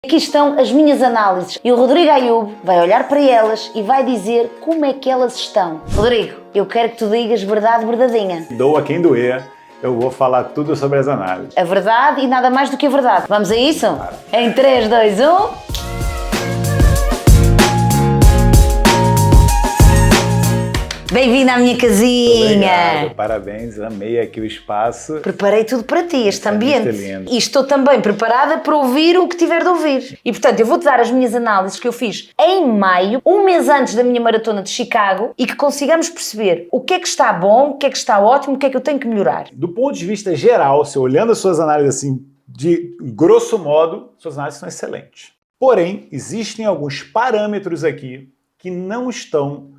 Aqui estão as minhas análises e o Rodrigo Ayub vai olhar para elas e vai dizer como é que elas estão. Rodrigo, eu quero que tu digas verdade verdadeinha. Doa quem doer, eu vou falar tudo sobre as análises. A verdade e nada mais do que a verdade. Vamos a isso? Claro. Em 3, 2, 1... Bem-vindo à minha casinha! Obrigado, parabéns, amei aqui o espaço. Preparei tudo para ti, este ambiente. Muito lindo. E estou também preparada para ouvir o que tiver de ouvir. E portanto, eu vou-te dar as minhas análises que eu fiz em maio, um mês antes da minha maratona de Chicago, e que consigamos perceber o que é que está bom, o que é que está ótimo, o que é que eu tenho que melhorar. Do ponto de vista geral, se olhando as suas análises assim, de grosso modo, suas análises são excelentes. Porém, existem alguns parâmetros aqui que não estão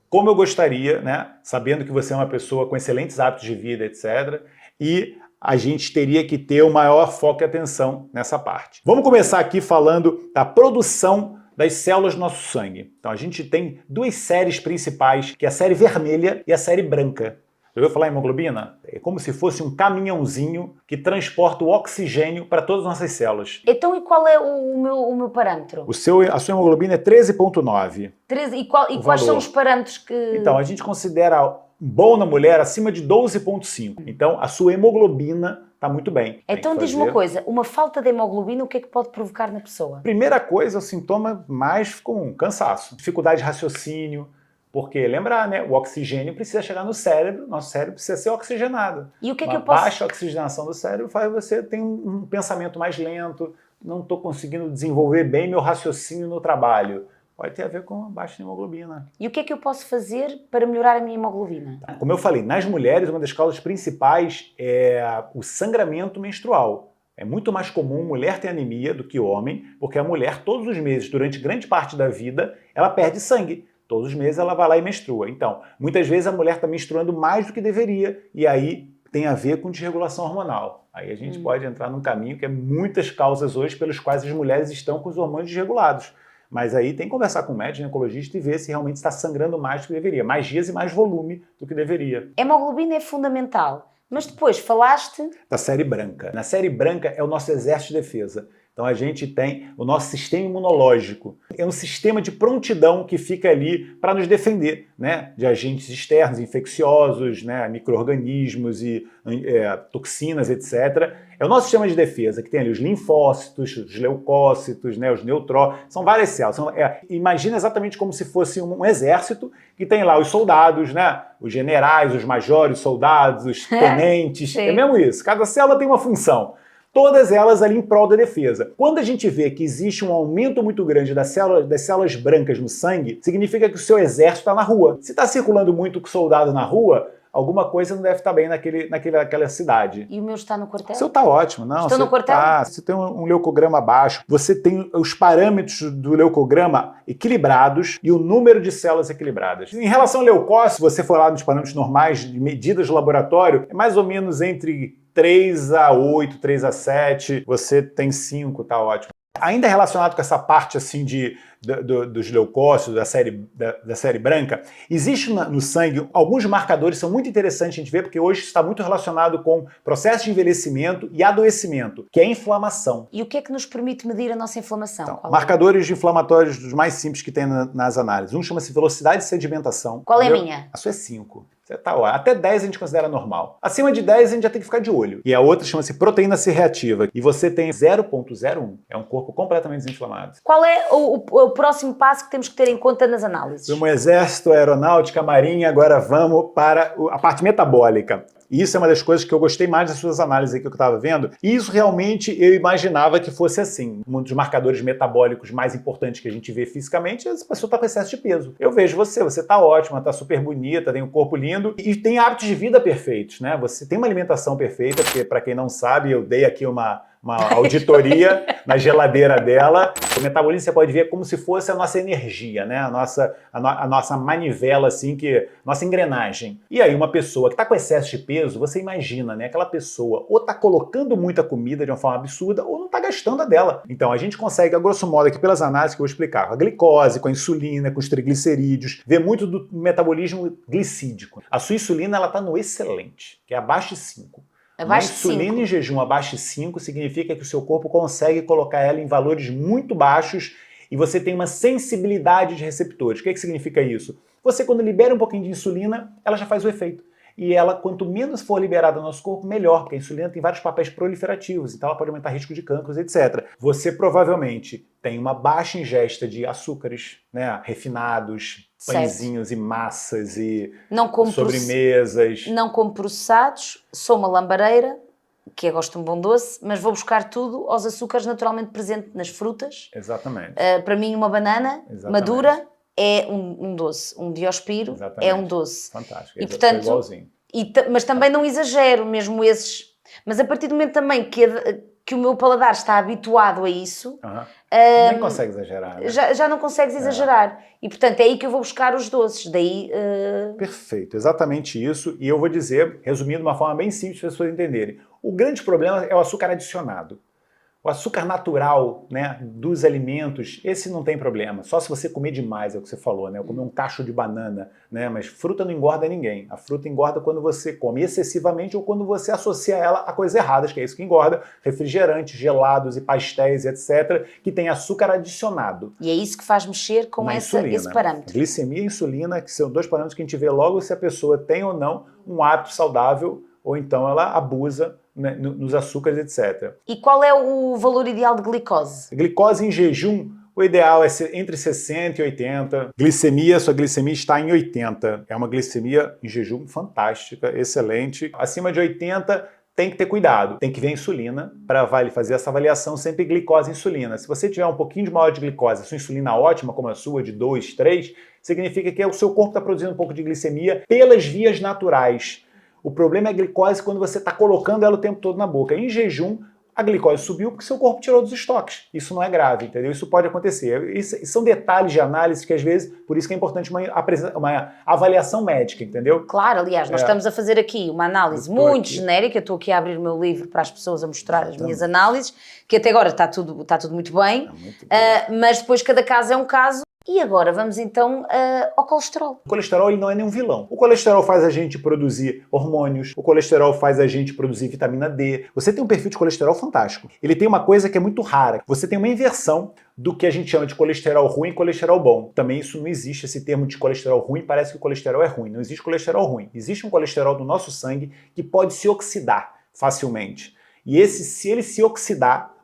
como eu gostaria, né? Sabendo que você é uma pessoa com excelentes hábitos de vida, etc. E a gente teria que ter o maior foco e atenção nessa parte. Vamos começar aqui falando da produção das células do nosso sangue. Então a gente tem duas séries principais, que é a série vermelha e a série branca. Já ouviu falar em hemoglobina? É como se fosse um caminhãozinho que transporta o oxigênio para todas as nossas células. Então, e qual é o meu parâmetro? A sua hemoglobina é 13,9. 13, e quais são os parâmetros que... Então, a gente considera bom na mulher acima de 12,5. Então, a sua hemoglobina está muito bem. Então, diz-me uma coisa, uma falta de hemoglobina, o que é que pode provocar na pessoa? Primeira coisa, o sintoma mais com cansaço, dificuldade de raciocínio. Porque, lembrar, né? O oxigênio precisa chegar no cérebro, nosso cérebro precisa ser oxigenado. E o que é que eu posso... baixa oxigenação do cérebro faz você ter um pensamento mais lento, não estou conseguindo desenvolver bem meu raciocínio no trabalho. Pode ter a ver com a baixa hemoglobina. E o que é que eu posso fazer para melhorar a minha hemoglobina? Como eu falei, nas mulheres, uma das causas principais é o sangramento menstrual. É muito mais comum mulher ter anemia do que homem, porque a mulher, todos os meses, durante grande parte da vida, ela perde sangue. Todos os meses ela vai lá e menstrua. Então, muitas vezes a mulher está menstruando mais do que deveria e aí tem a ver com desregulação hormonal. Aí a gente pode entrar num caminho que é muitas causas hoje pelas quais as mulheres estão com os hormônios desregulados. Mas aí tem que conversar com o médico, ginecologista e ver se realmente está sangrando mais do que deveria. Mais dias e mais volume do que deveria. A hemoglobina é fundamental. Mas depois falaste... da série branca. Na série branca é o nosso exército de defesa. Então a gente tem o nosso sistema imunológico. É um sistema de prontidão que fica ali para nos defender, né? De agentes externos, infecciosos, né? Micro-organismos e toxinas, etc. É o nosso sistema de defesa, que tem ali os linfócitos, os leucócitos, né? Os neutrófilos, são várias células. Imagina exatamente como se fosse um exército que tem lá os soldados, né? Os generais, os majores, os soldados, os tenentes. É mesmo isso. Cada célula tem uma função. Todas elas ali em prol da defesa. Quando a gente vê que existe um aumento muito grande das células brancas no sangue, significa que o seu exército está na rua. Se está circulando muito soldado na rua, alguma coisa não deve estar bem naquela cidade. E o meu está no quartel? O seu está ótimo. Não, está no quartel? Você tem um leucograma baixo, você tem os parâmetros do leucograma equilibrados e o número de células equilibradas. Em relação ao leucócito, se você for lá nos parâmetros normais de medidas de laboratório, é mais ou menos entre 3 a 8, 3 a 7, você tem 5, tá ótimo. Ainda relacionado com essa parte assim dos leucócitos, da série branca, existe no sangue alguns marcadores que são muito interessantes a gente ver, porque hoje está muito relacionado com processo de envelhecimento e adoecimento, que é a inflamação. E o que é que nos permite medir a nossa inflamação? Então, marcadores inflamatórios dos mais simples que tem nas análises. Um chama-se velocidade de sedimentação. Qual é a minha? A sua é 5. Você tá lá. Até 10 a gente considera normal. Acima de 10 a gente já tem que ficar de olho. E a outra chama-se proteína C reativa. E você tem 0,01. É um corpo completamente desinflamado. Qual é o próximo passo que temos que ter em conta nas análises? Vamos exército, aeronáutica, marinha, agora vamos para a parte metabólica. E isso é uma das coisas que eu gostei mais das suas análises aqui que eu estava vendo. E isso realmente eu imaginava que fosse assim. Um dos marcadores metabólicos mais importantes que a gente vê fisicamente é essa pessoa está com excesso de peso. Eu vejo você está ótima, está super bonita, tem um corpo lindo e tem hábitos de vida perfeitos, né? Você tem uma alimentação perfeita, porque para quem não sabe, eu dei aqui uma auditoria na geladeira dela. O metabolismo você pode ver como se fosse a nossa energia, né? A nossa manivela, assim, nossa engrenagem. E aí uma pessoa que está com excesso de peso, você imagina, né? Aquela pessoa ou está colocando muita comida de uma forma absurda ou não está gastando a dela. Então a gente consegue, a grosso modo, aqui pelas análises que eu vou explicar, com a glicose, com a insulina, com os triglicerídeos, ver muito do metabolismo glicídico. A sua insulina ela está no excelente, que é abaixo de 5. Uma Abaixo de insulina 5. em jejum abaixo de 5 significa que o seu corpo consegue colocar ela em valores muito baixos e você tem uma sensibilidade de receptores. O que significa isso? Você, quando libera um pouquinho de insulina, ela já faz o efeito. E ela, quanto menos for liberada no nosso corpo, melhor, porque a insulina tem vários papéis proliferativos, então ela pode aumentar risco de cancros, etc. Você provavelmente tem uma baixa ingesta de açúcares, né, refinados, Certo. pãezinhos e massas e Não como sobremesas. Não como processados, sou uma lambareira, que eu gosto de um bom doce, mas vou buscar tudo aos açúcares naturalmente presentes nas frutas. Exatamente. Para mim, uma banana madura é um doce, um diospiro Exatamente. é um doce. Fantástico. E, portanto, igualzinho. Mas também não exagero, mesmo esses. Mas a partir do momento também que o meu paladar está habituado a isso, nem consegue exagerar, né? já não consegues exagerar. E, portanto, é aí que eu vou buscar os doces. Daí, Perfeito, exatamente isso. E eu vou dizer, resumindo de uma forma bem simples para as pessoas entenderem. O grande problema é o açúcar adicionado. O açúcar natural, né, dos alimentos, esse não tem problema. Só se você comer demais, é o que você falou, né? Comer um cacho de banana, né? Mas fruta não engorda ninguém. A fruta engorda quando você come excessivamente ou quando você associa ela a coisas erradas, que é isso que engorda. Refrigerantes, gelados e pastéis, etc., que tem açúcar adicionado. E é isso que faz mexer com esse parâmetro. Glicemia e insulina, que são dois parâmetros que a gente vê logo se a pessoa tem ou não um hábito saudável ou então ela abusa, né, nos açúcares, etc. E qual é o valor ideal de glicose? Glicose em jejum, o ideal é entre 60 e 80. Glicemia, sua glicemia está em 80. É uma glicemia em jejum fantástica, excelente. Acima de 80, tem que ter cuidado. Tem que ver a insulina para fazer essa avaliação sempre glicose e insulina. Se você tiver um pouquinho de maior de glicose, a sua insulina ótima, como a sua, de 2, 3, significa que o seu corpo está produzindo um pouco de glicemia pelas vias naturais. O problema é a glicose quando você está colocando ela o tempo todo na boca. Em jejum, a glicose subiu porque seu corpo tirou dos estoques. Isso não é grave, entendeu? Isso pode acontecer. Isso são detalhes de análise que, às vezes, por isso que é importante uma avaliação médica, entendeu? Claro, aliás, nós estamos a fazer aqui uma análise muito genérica. Eu estou aqui a abrir o meu livro para as pessoas a mostrar as minhas análises, que até agora está tudo muito bem, mas depois cada caso é um caso. E agora vamos então ao colesterol. O colesterol ele não é nenhum vilão. O colesterol faz a gente produzir hormônios, o colesterol faz a gente produzir vitamina D. Você tem um perfil de colesterol fantástico. Ele tem uma coisa que é muito rara. Você tem uma inversão do que a gente chama de colesterol ruim e colesterol bom. Também isso não existe, esse termo de colesterol ruim, parece que o colesterol é ruim. Não existe colesterol ruim. Existe um colesterol do nosso sangue que pode se oxidar facilmente. E se ele se oxidar,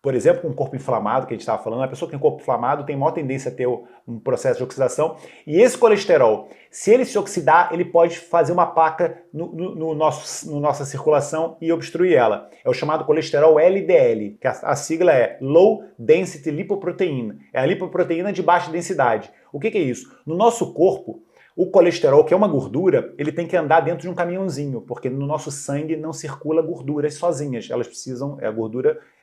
por exemplo, com um corpo inflamado, que a gente estava falando, a pessoa que tem um corpo inflamado tem maior tendência a ter um processo de oxidação. E esse colesterol, se ele se oxidar, ele pode fazer uma placa no nossa circulação e obstruir ela. É o chamado colesterol LDL, que a sigla é Low Density Lipoprotein. É a lipoproteína de baixa densidade. O que é isso? No nosso corpo, o colesterol, que é uma gordura, ele tem que andar dentro de um caminhãozinho, porque no nosso sangue não circula gorduras sozinhas. Elas precisam,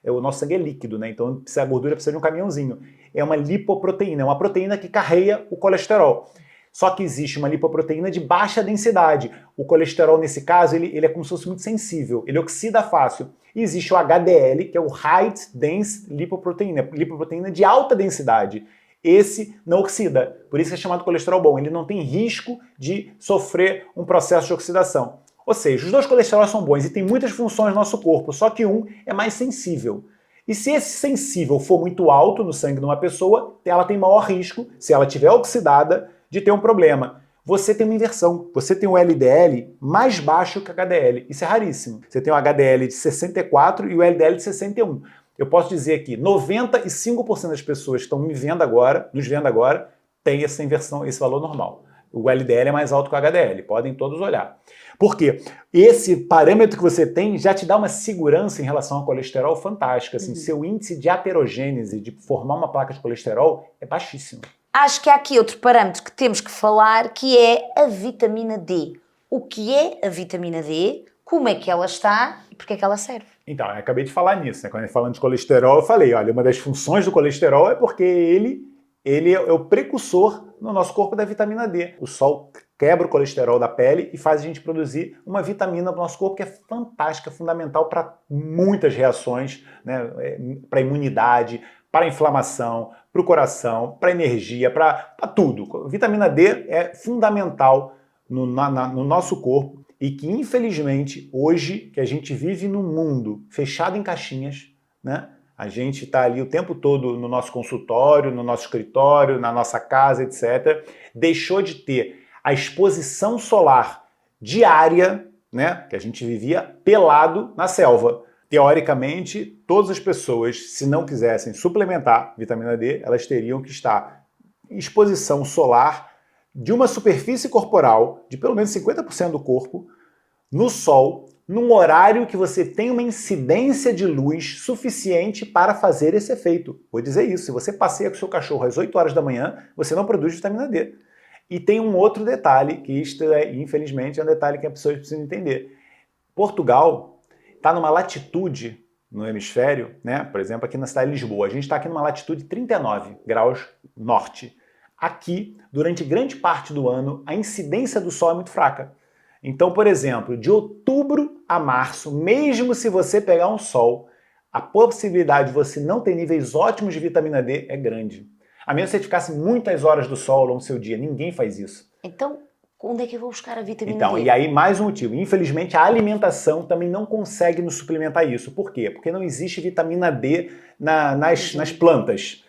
o nosso sangue é líquido, né? Então a gordura precisa de um caminhãozinho. É uma lipoproteína, é uma proteína que carrega o colesterol. Só que existe uma lipoproteína de baixa densidade. O colesterol, nesse caso, ele é como se fosse muito sensível, ele oxida fácil. E existe o HDL, que é o High Dense Lipoproteína, lipoproteína de alta densidade. Esse não oxida, por isso é chamado colesterol bom. Ele não tem risco de sofrer um processo de oxidação. Ou seja, os dois colesteróis são bons e têm muitas funções no nosso corpo, só que um é mais sensível. E se esse sensível for muito alto no sangue de uma pessoa, ela tem maior risco, se ela estiver oxidada, de ter um problema. Você tem uma inversão. Você tem um LDL mais baixo que o HDL. Isso é raríssimo. Você tem um HDL de 64 e o LDL de 61. Eu posso dizer que 95% das pessoas que estão nos vendo agora, tem essa inversão, esse valor normal. O LDL é mais alto que o HDL, podem todos olhar. Por quê? Esse parâmetro que você tem já te dá uma segurança em relação ao colesterol fantástica. Assim, seu índice de aterogênese, de formar uma placa de colesterol, é baixíssimo. Acho que há aqui outro parâmetro que temos que falar, que é a vitamina D. O que é a vitamina D? Como é que ela está e porque é que ela serve? Então, eu acabei de falar nisso, né? Quando falando de colesterol, eu falei, olha, uma das funções do colesterol é porque ele é o precursor no nosso corpo da vitamina D. O sol quebra o colesterol da pele e faz a gente produzir uma vitamina do nosso corpo que é fantástica, fundamental para muitas reações, né? Para a imunidade, para a inflamação, para o coração, para a energia, para tudo. Vitamina D é fundamental no nosso corpo e que, infelizmente, hoje, que a gente vive num mundo fechado em caixinhas, né? A gente está ali o tempo todo no nosso consultório, no nosso escritório, na nossa casa, etc. Deixou de ter a exposição solar diária, né? Que a gente vivia pelado na selva. Teoricamente, todas as pessoas, se não quisessem suplementar vitamina D, elas teriam que estar em exposição solar de uma superfície corporal de pelo menos 50% do corpo no sol, num horário que você tem uma incidência de luz suficiente para fazer esse efeito. Vou dizer isso, se você passeia com o seu cachorro às 8 horas da manhã, você não produz vitamina D. E tem um outro detalhe, que isto infelizmente, é um detalhe que as pessoas precisam entender. Portugal está numa latitude no hemisfério, né? Por exemplo, aqui na cidade de Lisboa, a gente está aqui numa latitude 39 graus norte. Aqui, durante grande parte do ano, a incidência do sol é muito fraca. Então, por exemplo, de outubro a março, mesmo se você pegar um sol, a possibilidade de você não ter níveis ótimos de vitamina D é grande. A menos que você ficasse muitas horas do sol ao longo do seu dia. Ninguém faz isso. Então, onde é que eu vou buscar a vitamina Então, D? e aí mais um motivo. Infelizmente, a alimentação também não consegue nos suplementar isso. Por quê? Porque não existe vitamina D nas plantas.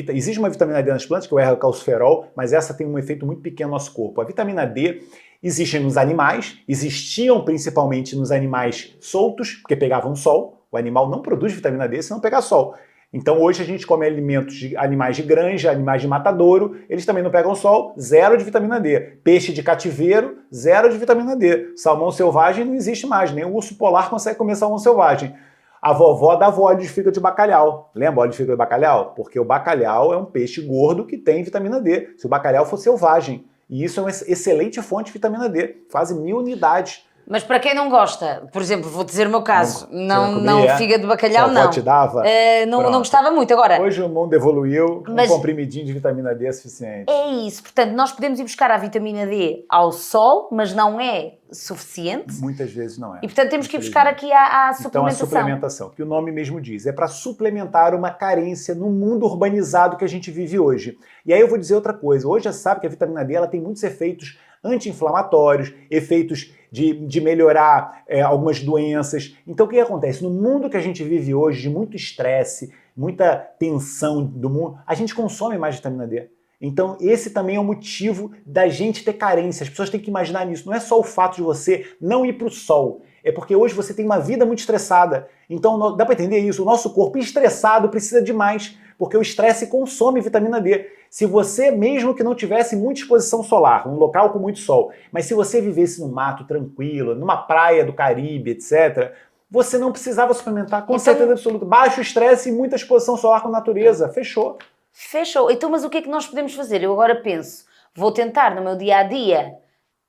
Existe uma vitamina D nas plantas, que é o R-calciferol, mas essa tem um efeito muito pequeno no nosso corpo. A vitamina D existe nos animais, existiam principalmente nos animais soltos, porque pegavam sol. O animal não produz vitamina D se não pegar sol. Então hoje a gente come alimentos de animais de granja, animais de matadouro, eles também não pegam sol, zero de vitamina D. Peixe de cativeiro, zero de vitamina D. Salmão selvagem não existe mais, nem o urso polar consegue comer salmão selvagem. A vovó dava óleo de fígado de bacalhau. Lembra óleo de fígado de bacalhau? Porque o bacalhau é um peixe gordo que tem vitamina D. Se o bacalhau for selvagem. E isso é uma excelente fonte de vitamina D. Quase 1000 unidades. Mas para quem não gosta, por exemplo, vou dizer o meu caso, não comia, fígado de bacalhau, sua avó não. te dava? Não gostava muito. Agora, hoje o mundo evoluiu, Mas- um comprimidinho de vitamina D é suficiente. é isso. Portanto, nós podemos ir buscar a vitamina D ao sol, mas não é suficiente. Muitas vezes não é. E, portanto, temos que ir buscar aqui a Então, a suplementação. suplementação, que o nome mesmo diz, é para suplementar uma carência no mundo urbanizado que a gente vive hoje. E aí eu vou dizer outra coisa. Hoje já sabe que a vitamina D ela tem muitos efeitos anti-inflamatórios, efeitos de melhorar algumas doenças. Então, o que acontece? No mundo que a gente vive hoje, de muito estresse, muita tensão do mundo, a gente consome mais vitamina D. Então, esse também é o motivo da gente ter carência. As pessoas têm que imaginar nisso. Não é só o fato de você não ir para o sol. É porque hoje você tem uma vida muito estressada. Então, dá para entender isso. O nosso corpo estressado precisa de mais, porque o estresse consome vitamina D. Se você, mesmo que não tivesse muita exposição solar, um local com muito sol, mas se você vivesse no mato tranquilo, numa praia do Caribe, etc., você não precisava suplementar, com certeza absoluta. Baixo estresse e muita exposição solar com a natureza. Fechou. Fechou. Então, mas o que é que nós podemos fazer? Eu agora penso, vou tentar no meu dia-a-dia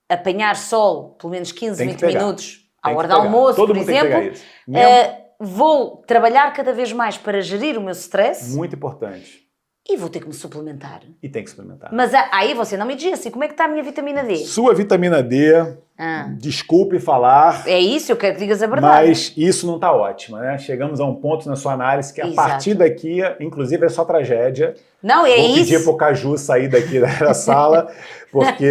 apanhar sol, pelo menos 15, Tem que 20 pegar. minutos, Tem à que hora do pegar. almoço, Todo por mundo tem que exemplo. pegar isso. Mesmo- Vou trabalhar cada vez mais para gerir o meu stress Muito importante. e vou ter que me suplementar. E tem que suplementar. Mas aí você não me diz assim, como é que está a minha vitamina D? Sua vitamina D, Ah, desculpe falar, é isso, eu quero que digas a verdade. mas isso não está ótimo, né? Chegamos a um ponto na sua análise que a Exato. partir daqui, inclusive é só tragédia. Não, é Vou pedir isso. pro Caju sair daqui da sala, porque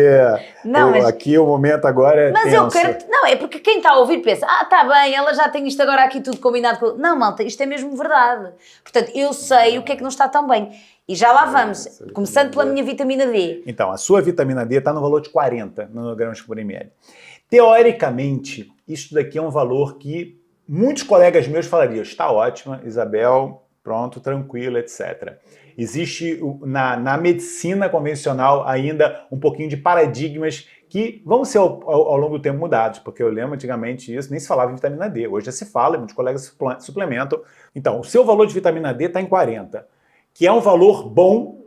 Não, mas- aqui o momento agora é Mas tenso. eu quero. Não, é porque quem está a ouvir pensa, tá bem, ela já tem isto agora aqui tudo combinado com. Não, malta, isto é mesmo verdade. Portanto, eu sei o que é que não está tão bem. E já lá vamos, Essa começando pela vitamina D. minha vitamina D. Então, a sua vitamina D está no valor de 40 nanogramas por ml. Teoricamente, isso daqui é um valor que muitos colegas meus falariam, está ótima, Isabel, pronto, tranquilo, etc. Existe na medicina convencional ainda um pouquinho de paradigmas que vão ser ao longo do tempo mudados, porque eu lembro antigamente isso, nem se falava em vitamina D, hoje já se fala, muitos colegas suplementam. Então, o seu valor de vitamina D está em 40, que é um valor bom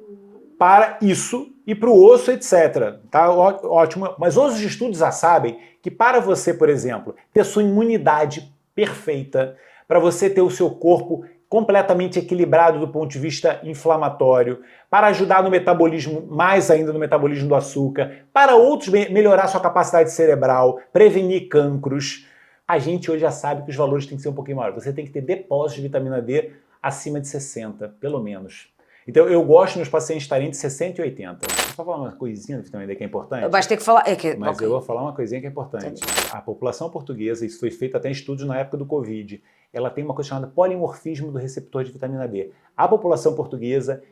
para isso e para o osso, etc. Tá ótimo. Mas outros estudos já sabem que para você, por exemplo, ter sua imunidade perfeita, para você ter o seu corpo completamente equilibrado do ponto de vista inflamatório, para ajudar no metabolismo, mais ainda no metabolismo do açúcar, para outros melhorar sua capacidade cerebral, prevenir cancros, a gente hoje já sabe que os valores têm que ser um pouquinho maiores. Você tem que ter depósitos de vitamina D acima de 60, pelo menos. Então, eu gosto nos pacientes estarem entre 60 e 80. Vou só falar uma coisinha da vitamina D que é importante. Vais ter que falar. Mas ok. eu vou falar uma coisinha que é importante. Entendi. A população portuguesa, isso foi feito até em estudos na época do Covid, ela tem uma coisa chamada polimorfismo do receptor de vitamina D. A população portuguesa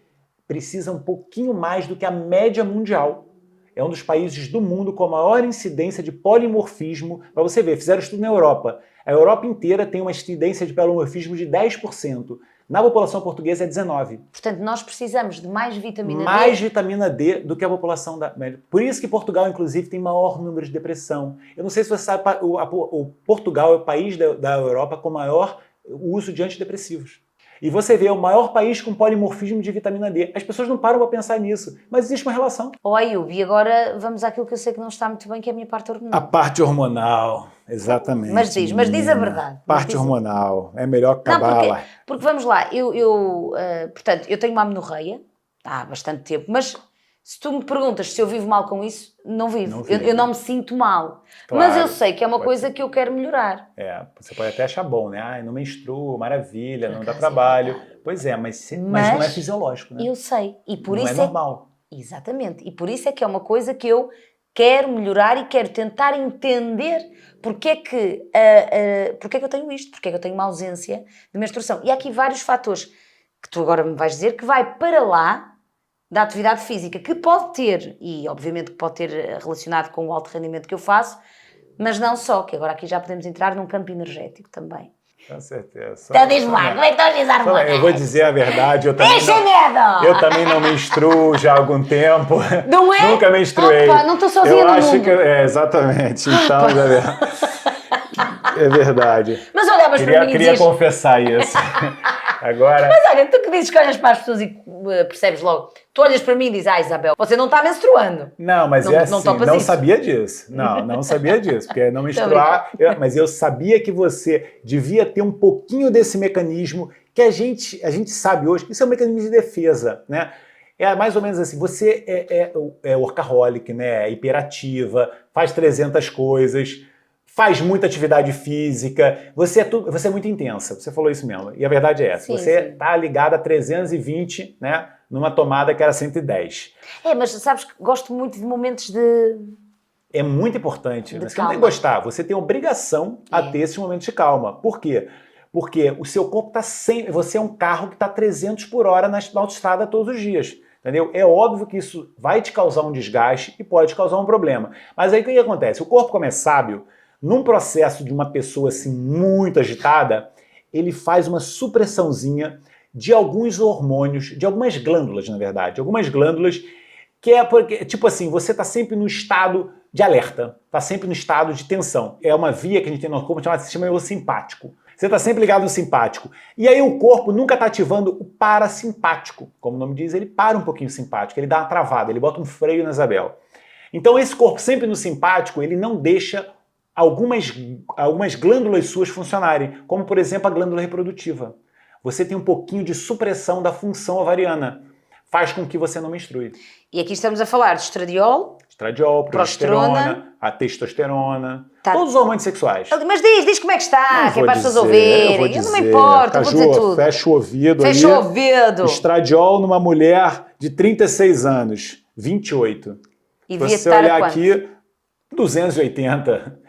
precisa um pouquinho mais do que a média mundial. É um dos países do mundo com a maior incidência de polimorfismo. Para você ver, fizeram estudo na Europa. A Europa inteira tem uma incidência de polimorfismo de 10%. Na população portuguesa é 19%. Portanto, nós precisamos de mais vitamina D. Mais vitamina D do que a população da média. Por isso que Portugal, inclusive, tem maior número de depressão. Eu não sei se você sabe, o Portugal é o país da Europa com maior uso de antidepressivos. E você vê, é o maior país com polimorfismo de vitamina D. As pessoas não param para pensar nisso, mas existe uma relação. Ayub, e agora vamos àquilo que eu sei que não está muito bem, que é a minha parte hormonal. A parte hormonal, exatamente. Mas diz a verdade. Parte hormonal, é melhor que cabala. Porque vamos lá, portanto, eu tenho uma amenorreia há bastante tempo, mas se tu me perguntas se eu vivo mal com isso, não vivo. Eu não me sinto mal. Claro, mas eu sei que é uma coisa que eu quero melhorar. Você pode até achar bom, né? Ai, não menstruo, maravilha, não dá trabalho. Pois é, mas não é fisiológico, né? Eu sei. E por não isso é normal. Exatamente. E por isso é que é uma coisa que eu quero melhorar e quero tentar entender porque é que eu tenho isto, porque é que eu tenho uma ausência de menstruação. E há aqui vários fatores que tu agora me vais dizer que vai para lá da atividade física, que pode ter, e obviamente que pode ter relacionado com o alto rendimento que eu faço, mas não só, que agora aqui já podemos entrar num campo energético também. Com certeza. Então diz-me lá, como é que estão as hormonas? Eu vou dizer a verdade, eu também não menstruo já há algum tempo. Não é? Nunca menstruei. Opa, não estou sozinha no mundo. Exatamente. Então, é verdade. Mas olhavas para mim e Queria dizias... confessar isso. Agora... Mas olha, tu que dizes que olhas para as pessoas e percebes logo, tu olhas para mim e dizes, Isabel, você não está menstruando. Não, mas não sabia disso. Não sabia disso, porque não menstruar... Mas eu sabia que você devia ter um pouquinho desse mecanismo que a gente sabe hoje, que isso é um mecanismo de defesa, né? É mais ou menos assim, você é workaholic, né? É hiperativa, faz 300 coisas... Faz muita atividade física, você é muito intensa, você falou isso mesmo, e a verdade é essa, você está ligada a 320, né, numa tomada que era 110. Mas sabes que gosto muito de momentos de... É muito importante, você não tem que gostar, você tem obrigação a ter esses momentos de calma. Por quê? Porque o seu corpo está sempre, você é um carro que está 300 por hora na autoestrada todos os dias. Entendeu? É óbvio que isso vai te causar um desgaste e pode te causar um problema. Mas aí o que acontece? O corpo, como é sábio, num processo de uma pessoa assim muito agitada, ele faz uma supressãozinha de alguns hormônios, de algumas glândulas, na verdade. Algumas glândulas que é porque, tipo assim, você está sempre no estado de alerta, está sempre no estado de tensão. É uma via que a gente tem no corpo chamada sistema neurossimpático. Você está sempre ligado no simpático. E aí o corpo nunca está ativando o parasimpático. Como o nome diz, ele para um pouquinho o simpático, ele dá uma travada, ele bota um freio na Isabel. Então esse corpo sempre no simpático, ele não deixa algumas glândulas suas funcionarem, como por exemplo a glândula reprodutiva. Você tem um pouquinho de supressão da função ovariana, faz com que você não menstrue. E aqui estamos a falar de estradiol, progesterona, a testosterona, todos os hormônios sexuais. Mas diz como é que está, que é para as pessoas ouvirem. Eu não me importo, Caju, vou dizer tudo. Fecha o ouvido aí. Fecha o ouvido. Estradiol numa mulher de 36 anos, 28. E se você olhar aqui, 280.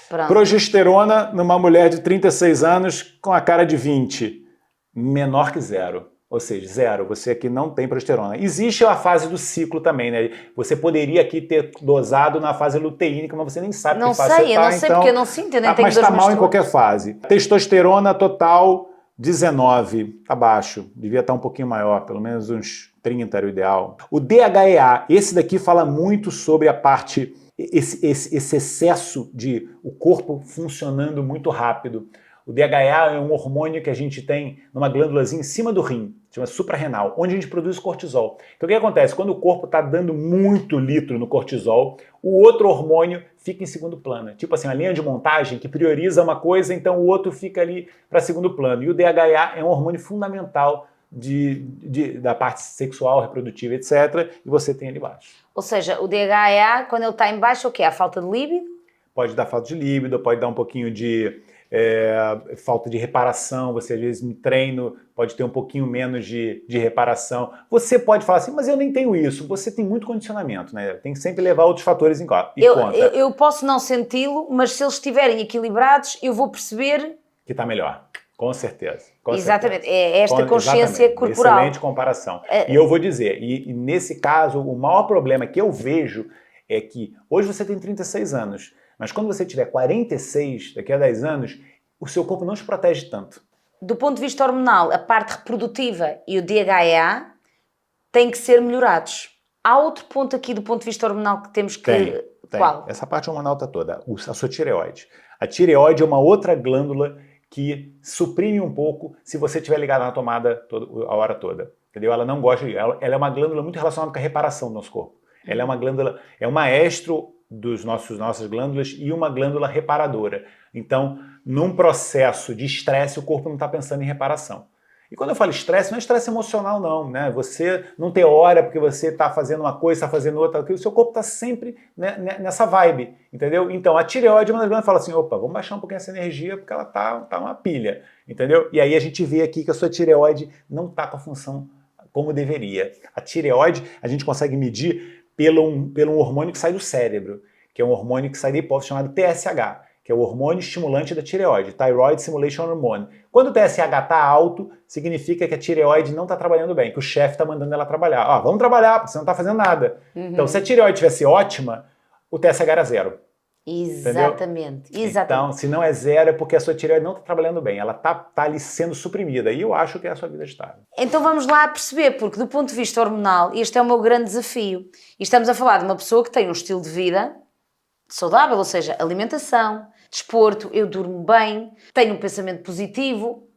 Pronto. Progesterona numa mulher de 36 anos com a cara de 20, menor que zero. Ou seja, zero, você aqui não tem progesterona. Existe a fase do ciclo também, né? Você poderia aqui ter dosado na fase luteínica, mas você nem sabe que fase você está. Eu não sei, porque eu não sinto, eu nem tenho mas está mal em qualquer fase. Testosterona total, 19, tá baixo. Devia estar um pouquinho maior, pelo menos uns 30 era o ideal. O DHEA, esse daqui fala muito sobre a parte... Esse excesso de o corpo funcionando muito rápido. O DHEA é um hormônio que a gente tem numa glândulazinha em cima do rim, chama suprarrenal, onde a gente produz cortisol. Então o que acontece? Quando o corpo está dando muito litro no cortisol, o outro hormônio fica em segundo plano. Tipo assim, uma linha de montagem que prioriza uma coisa, então o outro fica ali para segundo plano. E o DHEA é um hormônio fundamental da parte sexual, reprodutiva, etc. E você tem ali embaixo. Ou seja, o DHEA, quando ele está em baixo, o quê? A falta de líbido? Pode dar falta de líbido, pode dar um pouquinho de falta de reparação, você às vezes no treino pode ter um pouquinho menos de reparação. Você pode falar assim, mas eu nem tenho isso. Você tem muito condicionamento, né? Tem que sempre levar outros fatores em conta. Eu posso não senti-lo, mas se eles estiverem equilibrados, eu vou perceber... Que está melhor, com certeza. Exatamente, é esta consciência corporal. Excelente comparação. E eu vou dizer, e nesse caso, o maior problema que eu vejo é que hoje você tem 36 anos, mas quando você tiver 46, daqui a 10 anos, o seu corpo não te protege tanto. Do ponto de vista hormonal, a parte reprodutiva e o DHEA têm que ser melhorados. Há outro ponto aqui do ponto de vista hormonal que temos que... Tem. Qual? Essa parte hormonal está toda, a sua tireoide. A tireoide é uma outra glândula que suprime um pouco se você estiver ligado na tomada a hora toda. Entendeu? Ela não gosta de... Ela é uma glândula muito relacionada com a reparação do nosso corpo. Ela é uma glândula, é um maestro dos nossas glândulas e uma glândula reparadora. Então, num processo de estresse, o corpo não está pensando em reparação. E quando eu falo estresse, não é estresse emocional não, né? Você não ter hora porque você está fazendo uma coisa, está fazendo outra, o seu corpo está sempre, né, nessa vibe, entendeu? Então, a tireoide é uma das glândulas que fala assim, opa, vamos baixar um pouquinho essa energia porque ela tá uma pilha, entendeu? E aí a gente vê aqui que a sua tireoide não está com a função como deveria. A tireoide a gente consegue medir pelo um hormônio que sai do cérebro, que é um hormônio que sai da hipófise chamado TSH, que é o hormônio estimulante da tireoide, Thyroid Stimulation Hormone. Quando o TSH está alto, significa que a tireoide não está trabalhando bem, que o chefe está mandando ela trabalhar. Vamos trabalhar, porque você não está fazendo nada. Então, se a tireoide estivesse ótima, o TSH era zero. Exatamente. Então, se não é zero, é porque a sua tireoide não está trabalhando bem. Ela está ali sendo suprimida. E eu acho que é a sua vida estável. Então vamos lá perceber, porque do ponto de vista hormonal, este é o meu grande desafio. E estamos a falar de uma pessoa que tem um estilo de vida saudável, ou seja, alimentação, desporto, eu durmo bem, tenho um pensamento positivo,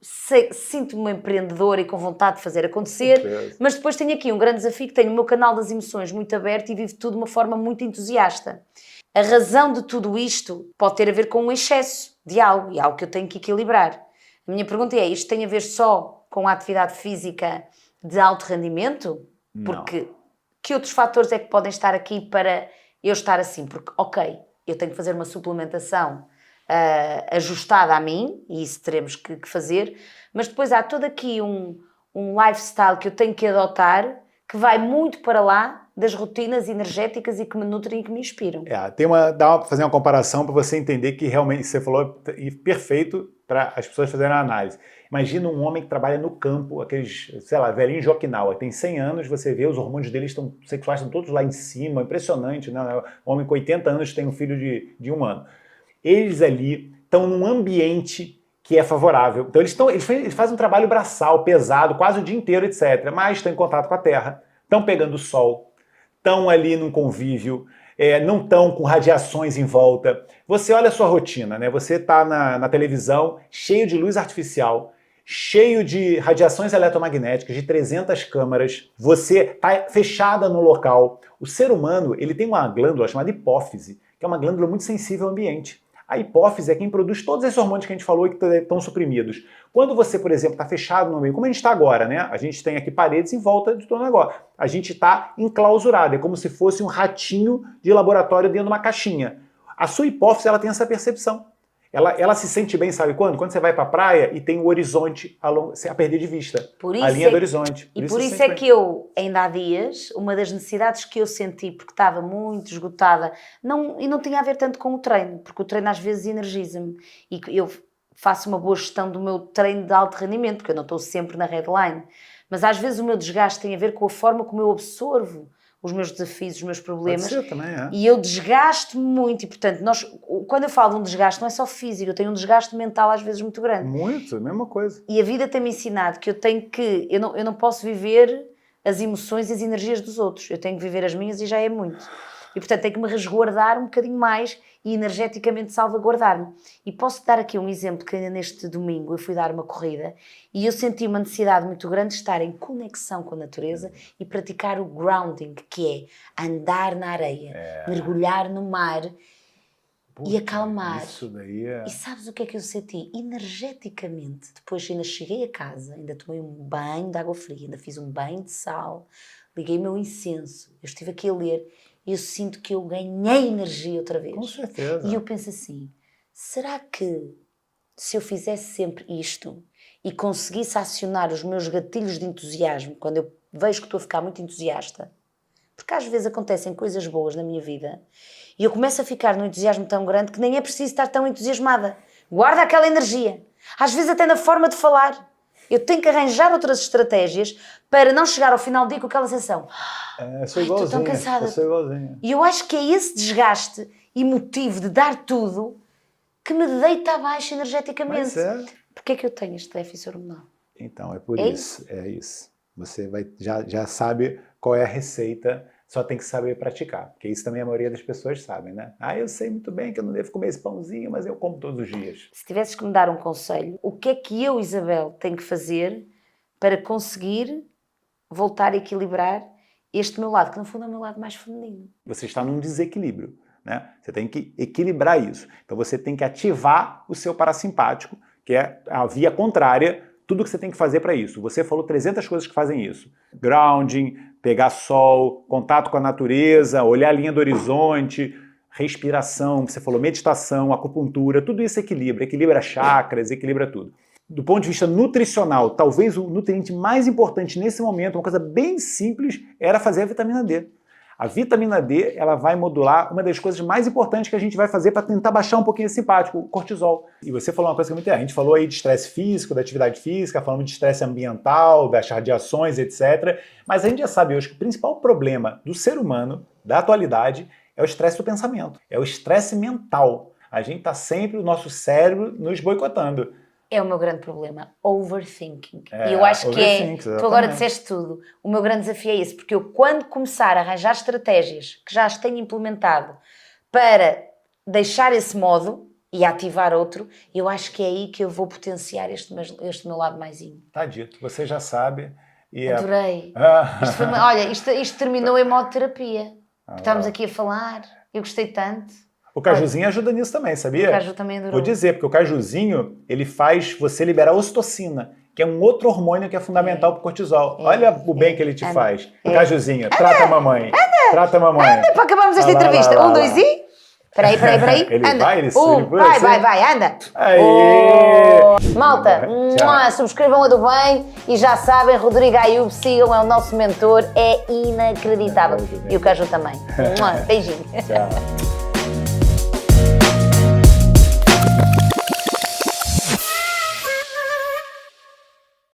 sinto-me empreendedora e com vontade de fazer acontecer, mas depois tenho aqui um grande desafio que tenho o meu canal das emoções muito aberto e vivo tudo de uma forma muito entusiasta. A razão de tudo isto pode ter a ver com um excesso de algo, e algo que eu tenho que equilibrar. A minha pergunta é, isto tem a ver só com a atividade física de alto rendimento? Porque que outros fatores é que podem estar aqui para eu estar assim? Porque, ok, eu tenho que fazer uma suplementação ajustada a mim, e isso teremos que fazer, mas depois há todo aqui um lifestyle que eu tenho que adotar que vai muito para lá das rotinas energéticas e que me nutrem e que me inspiram. Dá para fazer uma comparação para você entender que realmente você falou perfeito para as pessoas fazerem a análise. Imagina um homem que trabalha no campo, aqueles, sei lá, velhinho de Okinawa, tem 100 anos, você vê os hormônios deles sexuais estão todos lá em cima, impressionante, né? Um homem com 80 anos tem um filho de 1 ano. Eles ali estão num ambiente que é favorável. Então eles fazem um trabalho braçal, pesado, quase o dia inteiro, etc. Mas estão em contato com a terra, estão pegando sol, estão ali num convívio, não estão com radiações em volta. Você olha a sua rotina, né? Você está na televisão, cheio de luz artificial, cheio de radiações eletromagnéticas, de 300 câmaras, você está fechada no local. O ser humano ele tem uma glândula chamada hipófise, que é uma glândula muito sensível ao ambiente. A hipófise é quem produz todos esses hormônios que a gente falou e que estão suprimidos. Quando você, por exemplo, está fechado no meio, como a gente está agora, né? A gente tem aqui paredes em volta de todo agora. A gente está enclausurado, é como se fosse um ratinho de laboratório dentro de uma caixinha. A sua hipófise ela tem essa percepção. Ela se sente bem, sabe quando? Quando você vai para a praia e tem o horizonte a perder de vista. A linha do horizonte. Por isso é que eu, ainda há dias, uma das necessidades que eu senti, porque estava muito esgotada, e não tinha a ver tanto com o treino, porque o treino às vezes energiza-me. E eu faço uma boa gestão do meu treino de alto rendimento, porque eu não estou sempre na headline. Mas às vezes o meu desgaste tem a ver com a forma como eu absorvo os meus desafios, os meus problemas. Pode ser também, é. E eu desgasto-me muito. E, portanto, quando eu falo de um desgaste, não é só físico, eu tenho um desgaste mental às vezes muito grande. Muito, mesma coisa. E a vida tem-me ensinado que eu não posso viver as emoções e as energias dos outros. Eu tenho que viver as minhas e já é muito. E, portanto, tenho que me resguardar um bocadinho mais e energeticamente salvaguardar-me. E posso dar aqui um exemplo que ainda neste domingo eu fui dar uma corrida e eu senti uma necessidade muito grande de estar em conexão com a natureza e praticar o grounding, que é andar na areia, mergulhar no mar e acalmar. Isso daí é... E sabes o que é que eu senti? Energeticamente. Depois ainda cheguei a casa, ainda tomei um banho de água fria, ainda fiz um banho de sal, liguei o meu incenso, eu estive aqui a ler. Eu sinto que eu ganhei energia outra vez. Com certeza. E eu penso assim, será que se eu fizesse sempre isto e conseguisse acionar os meus gatilhos de entusiasmo, quando eu vejo que estou a ficar muito entusiasta, porque às vezes acontecem coisas boas na minha vida e eu começo a ficar num entusiasmo tão grande que nem é preciso estar tão entusiasmada. Guarda aquela energia. Às vezes até na forma de falar. Eu tenho que arranjar outras estratégias para não chegar ao final do dia com aquela sensação. Sou Estou tão cansada. Eu sou igualzinho. E eu acho que é esse desgaste emotivo de dar tudo que me deita abaixo energeticamente. Mas é. Porquê é que eu tenho este déficit hormonal? Então, é por isso. É isso. Você já sabe qual é a receita, só tem que saber praticar. Porque isso também a maioria das pessoas sabem, né? Eu sei muito bem que eu não devo comer esse pãozinho, mas eu como todos os dias. Se tivesses que me dar um conselho, o que é que eu, Isabel, tenho que fazer para conseguir voltar a equilibrar este meu lado, que no fundo é o meu lado mais feminino? Você está num desequilíbrio, né? Você tem que equilibrar isso. Então você tem que ativar o seu parasimpático, que é a via contrária, tudo que você tem que fazer para isso. Você falou 300 coisas que fazem isso. Grounding, pegar sol, contato com a natureza, olhar a linha do horizonte, respiração, você falou meditação, acupuntura, tudo isso equilibra chakras, equilibra tudo. Do ponto de vista nutricional, talvez o nutriente mais importante nesse momento, uma coisa bem simples, era fazer a vitamina D. A vitamina D, ela vai modular uma das coisas mais importantes que a gente vai fazer para tentar baixar um pouquinho esse simpático, o cortisol. E você falou uma coisa que é muito interessante. A gente falou aí de estresse físico, da atividade física, falamos de estresse ambiental, das radiações, etc. Mas a gente já sabe hoje que o principal problema do ser humano, da atualidade, é o estresse do pensamento. É o estresse mental. A gente está sempre, o nosso cérebro, nos boicotando. É o meu grande problema, overthinking. E eu acho que tu agora disseste tudo. O meu grande desafio é esse, porque eu quando começar a arranjar estratégias que já as tenho implementado para deixar esse modo e ativar outro, eu acho que é aí que eu vou potenciar este meu lado maisinho. Está dito, você já sabe. E adorei. Olha, isto terminou em modo terapia. Estamos aqui a falar, eu gostei tanto. O cajuzinho ajuda nisso também, sabia? O caju também adorou. Vou dizer, porque o cajuzinho, ele faz você liberar ocitocina, que é um outro hormônio que é fundamental para o cortisol. Olha o bem que ele te faz. Cajuzinho, trata a mamãe. Trata a mamãe. Anda, para acabarmos esta entrevista. Lá, 1, 2 e... Peraí. Ele anda. vai, ele Vai, anda. Malta, subscrevam a do bem e já sabem, Rodrigo Ayub, sigam, é o nosso mentor, é inacreditável. E o Caju também. Beijinho. Tchau.